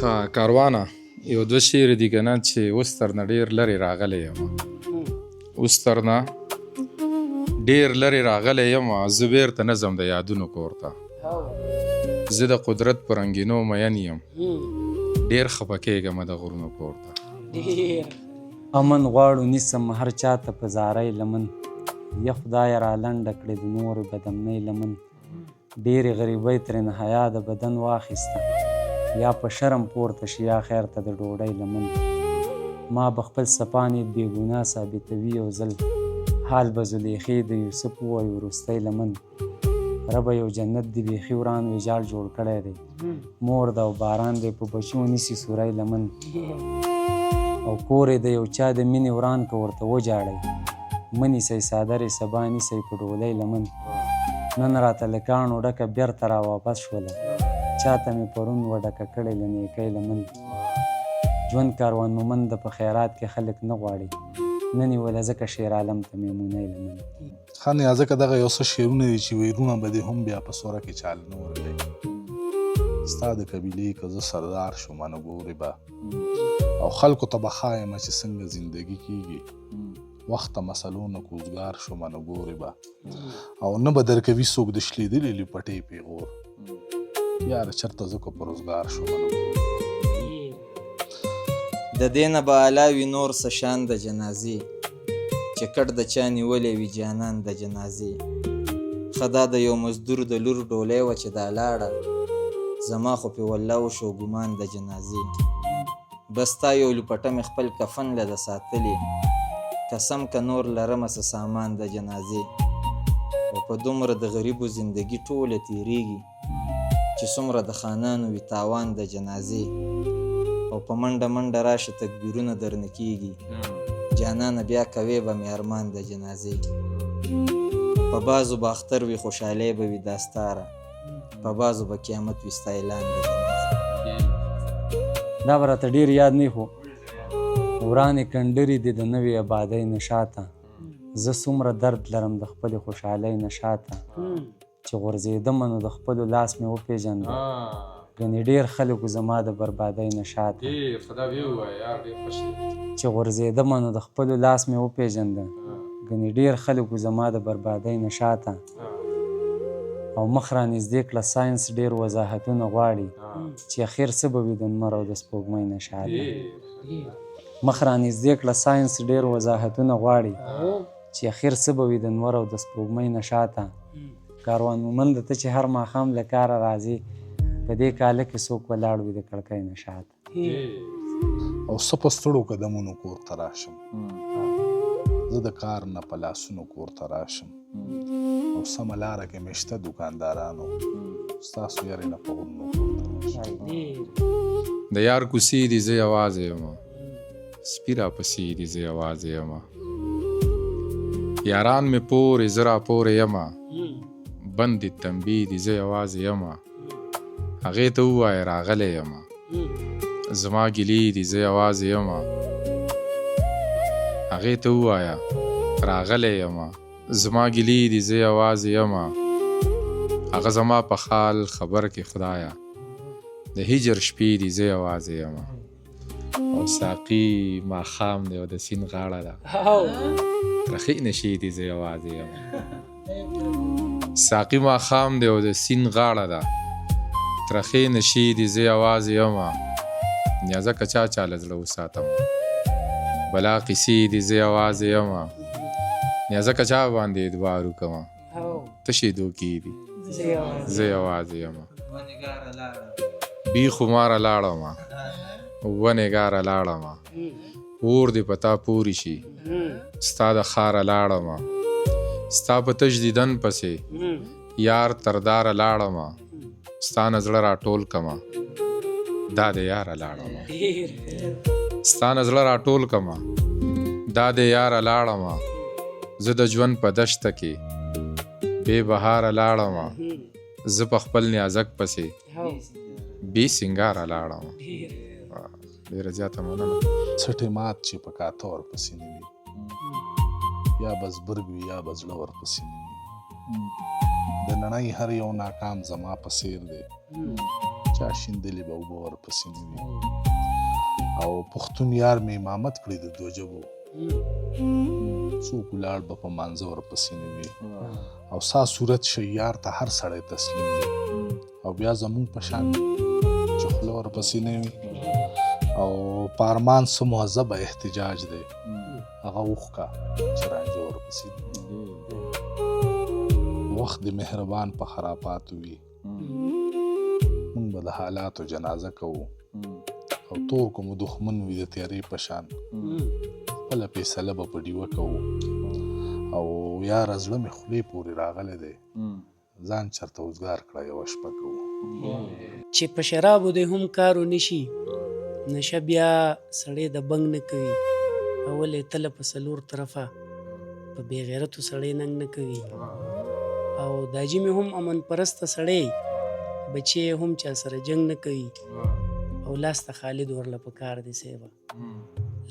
ښه کاروانه یو دوه شعر دي که نه چې اوس ترنه ډېر لرې راغلی یم اوس ترنه ډېر لرې راغلی یم زه بېرته نه ځم د یادونو کور ته زه د قدرت په رنګینو مین یم ډېر خفه کېږم د غرونو کور ته امن غواړو نیسم هر چاته په زارۍ لمن یا خدای را لنډه کړې د نورې بدمنۍ لمن ډېرې غریبۍ ترېنه حیا د بدن واخیسته یا په شرم پورته شي یا خیر ته د ډوډۍ لمن ما به خپل سپانې بې ګناه ثابتوي یو ځل حال به زلیخې د یوسف ووایي وروستی لمن ربه یو جنت دی بیخي وران ویجاړ جوړ کړی دی مور ده او باران دی په بچو نیسي سوری لمن او کور یې د یو چا د مینې وران که ورته وجاړئ مه نیسئ څادرې سبا نیسئ په ډولۍ لمن نن راته له کاڼو ډکه بېرته را واپس شوله چاته مې پرون وډکه کړې له نیکۍ لمن ژوند کاروان مومند په خیرات کې خلک نه غواړي نه نیوله ځکه شیر عالم ته میمونۍ لمن ښه نیا ځکه دغه یو څه شعرونه دي چې ویرونه به دې هم بیا په سوره کې چاله نه ورلی ستا د قبیلې که زه سردار شوم نو ګورې به او خلکو ته به ښایم چې څنګه زندګي کېږي وخته مسلو نه کوزګار شوم نو ګورې به او نه به درکوي څوک د شلېدلې لپټې پیغور یاره چېرته زه که په روزګار شوم نو د دې نه به اعلی وي نور څه شان د جنازې چې کټ د چا نیولی وي جانان د جنازې ښه دا د یو مزدور د لور ډولۍ وه چې دا لاړه زما خو پې والله وشو ګمان د جنازې بس تا یو لپټه مې خپل کفن له د ساتلې قسم که نور لرمه څه سامان د جنازې او په دومره د غریبو زندګي ټوله تېرېږي چې څومره د خانانو وي تاوان د جنازې او په منډه منډه راشه تکبیرونه درنه کېږي جانانه بیا کوې به مې ارمان د جنازې په بعضو به اختر وي خوشحالۍ به وي دا ستاره په بعضو به قیامت وي ستا اعلان د جنازې دا به راته ډېر یاد نه خو ورانې کنډرې دي د نوې آبادۍ نشاته زه څومره درد لرم د خپلې خوشحالۍ نشاته چې غورځېدمه نو د خپلو لاس مې وپېژنده ګنې ډېر خلکو زما د بربادۍ نشاته چې غورځېدمه نو د خپلو لاس مې وپېژنده ګنې ډېر خلکو زما د بربادۍ نشاته او مخ را نږدې کړه ساینس ډېر وضاحتونه غواړي چې اخر څه به وي د لمر او د سپوږمۍ نشاته مخ را نږدې کړه ساینس ډېر وضاحتونه غواړي چې اخر څه به وي د لمر او د سپوږمۍ نشاته کاروان مومند ته چې هر ماښام له کاره راځي په دې کاله کې څوک ولاړ وي د کړکۍ نشاته او څه په ستړو قدمونو کور ته راشم زه د کار نه په لاسونو کور ته راشم او سمه لاره کې مې شته دوکاندارانو ستاسو یارې نه په غرونو کور ته راشم د یار کوڅې دي زه یوازې یم سپي راپسې دي زه یوازې یم یاران مې پورې زه راپورې یم بند دي تنبی دي زه یوازې یم هغې ته ووایه راغلی یم زما ګیلې دي زه یوازې یم هغې ته ووایه راغلی یم زما ګیلې دي زه یوازې یم هغه زما په خال خبر کې خدایه د هجر شپې دي زه یوازې یم او ساقي ماښام دی او د سیند غاړه ده ترخې نشې دي زه یوازې یم ساقي ماښام دی او د سیند غاړه ده ترخې نشې دي زه یوازې یم نیازه که چا چاله زړه وساتم بلا قیسې دي زه یوازې یم نیازه که چا باندې اعتبار وکړمه تشې دوکې دي زه یوازې یم بی خماره لاړمه ونېګاره لاړمه اور دې په تا پورې شي ستا د ښاره لاړمه ستا په تش دیدن پسې یار ترداره لاړمه ستا نه زړه راټول کمه دا د یاره لاړمه ستا نه زړه راټول کمه دا د یاره لاړمه زه د ژوند په دشته کې بې بهاره لاړمه زه په خپل نیازک پسې بې سینګاره لاړمه ډېره زیاته مننه څټې مات چې په کاته ورپسې نه وي یا به زبرګ وي یا به زړه ورپسې نه وي د نړۍ هر یو ناکام زما په څېر دی چا شیندلې به اوبه ورپسې نه وي او پښتون یار مې امامت کړی د دوه ژبو څوک ولاړ به په مانځه ورپسې نه وي او سا صورت شي یار ته هر سړی تسلیم دی او بیا زمونږ په شان چې خوله ورپسې نه وي او په ارمان څه مهذبه احتجاج دی هغه وښکه چې رانجه ورپسې دی وخت د مهربان په خراباتو وي موږ به د حالاتو جنازه کوو او تور که مو دښمن وي د تیارې په شان خپله فیصله به په ډیوه کوو او یاره زړه مې خولې پورې راغلی دی ځان چرته اوزګار کړه یوه شپه کوو چې په شرابو دې هم کارو نشي نشه بیا سړی د بنګ نه کوي اول یې تله په څلور طرفه په بې غیرتو سړی ننګ نه کوي او داجي مې هم امن پرسته سړی بچی هم چا سره جنگ نه کوي او لاس ته خالد ورله په کار دی سیبا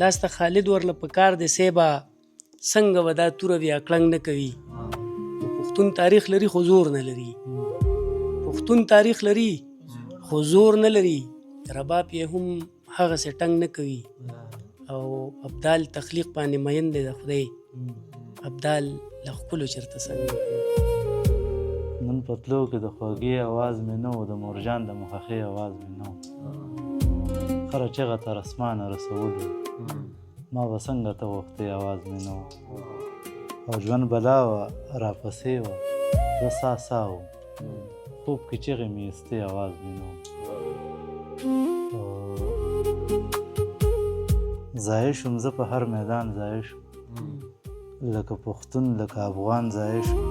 لاس ته خالد ورله په کار دی سیبا څنګه به دا توره بیا کړنګ نه کوي پښتون تاریخ لري خو زور نه لري پښتون تاریخ لري خو زور نه لري رباب یې هم هغسې ټنګ نه کوي او ابدال تخلیق باندې مین دی د خدای ابدال له ښکلو چېرته څنګه کوي نن په تلو کې د خوږې اواز مې نه و د مورجان د مخخې اواز مې نه و خره چغه تر اسمانه رسولو ما به څنګه ته غوښتې اواز مې نه و او ژوند بلا وه راپسې وه زه سا سا وم خوب کې چغې مې ایستې اواز مې نه و ضایع شوم زه په هر میدان ضایع شوم لکه پښتون لکه افغان ضایع شوم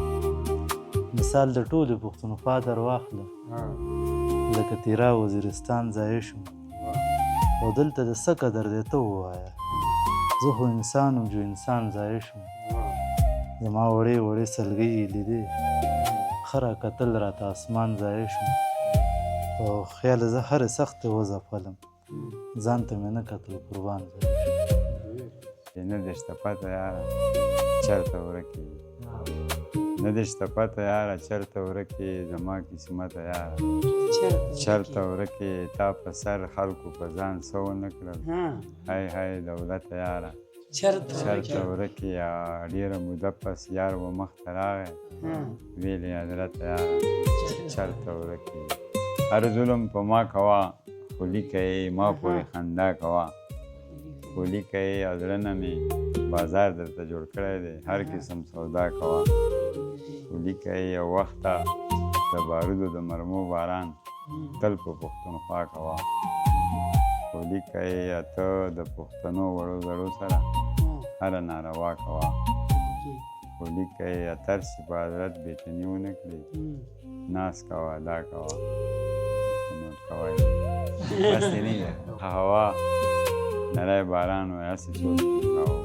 مثال د ټولو پښتونخوا در واخله لکه تیرا وزیرستان ځای شوم او دلته د څه قدر دی ته ووایه زه خو انسان وم جو انسان ځای شوم زما وړې وړې سلګۍ یې لیدې ښه راکتل راته اسمان ځای شوم او خیال زه هرې سختې وځپلم ځان ته مې نه کتل قربان ځای شوم نه دې شته پته یاره چېرته ورک یې نه دې شته پته یاره چېرته ورک یې زما قسمته یاره چېرته ورک یې تا په سر خلکو په ځان څه ونه کړل های های دولته یاره چېرته ورک یې ډېره موده پس یار و مخته راغی ویل یې حضرته یاره چېرته ورک یې هر ظلم په ما کوه خو لیکه یې ما پورې خندا کوه خو لیکه یې او زړه نه مې بازار درته جوړ کړی دی هر قسم سودا کوه خو لیکه یې یو وخته د بارودو د مرمو باران تل په پښتونخوا کوه خو لیکه یې ته د پښتنو وړو زړو سره هره ناروا کوه خو لیکه یې اتر چې په حضرت بېچني ونه کړي ناز کوه دا کوه نوټ کوئ بس یې نه هوا نری باران وی هسې سوچ مې کاوه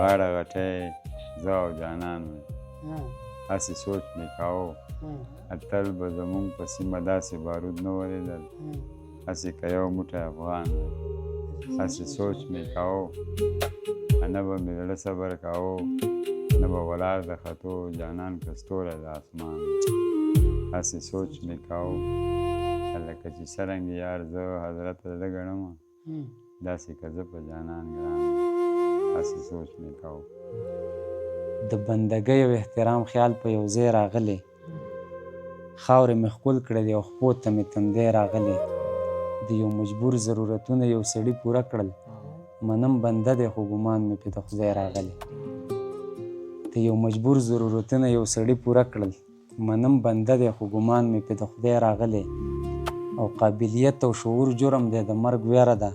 غاړه غټۍ زه او جانان وی هسې سوچ مې کاوه اتل به زمونږ په سیمه داسې بارود نه ورېدل هسې که یو موټی افغان وی هسې سوچ مې کاوه نه به مې زړه صبر کاوه نه به ولاړ د خطو جانان که ستوری د اسمان هسې سوچ مې کاوه لکه چې څرنګې یار زه حضرت زړه ګڼمه داسې که زه په جانان ګران هسې سوچ مې کاوه د بندګۍ او احترام خیال په یو ځای راغلی خاورې مې ښکل کړلې او خپو ته مې تندی راغلی د یو مجبور ضرورتونه یو سړي پوره کړل منم بنده دی خو ګمان مې پې د خدای راغلی د یو مجبور ضرورتونه یو سړي پوره کړل منم بنده دی خو ګمان مې پې د خدای راغلی او قابلیت او شعور جرم دی د مرګ ویره ده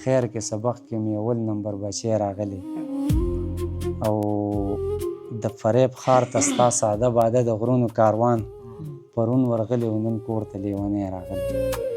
خیر کې سبق کې مې اول نمبر بچی راغلی او د فریب ښار ته ستا ساده باده د غرونو کاروان پرون ورغلی و نن کور ته لیونی راغلی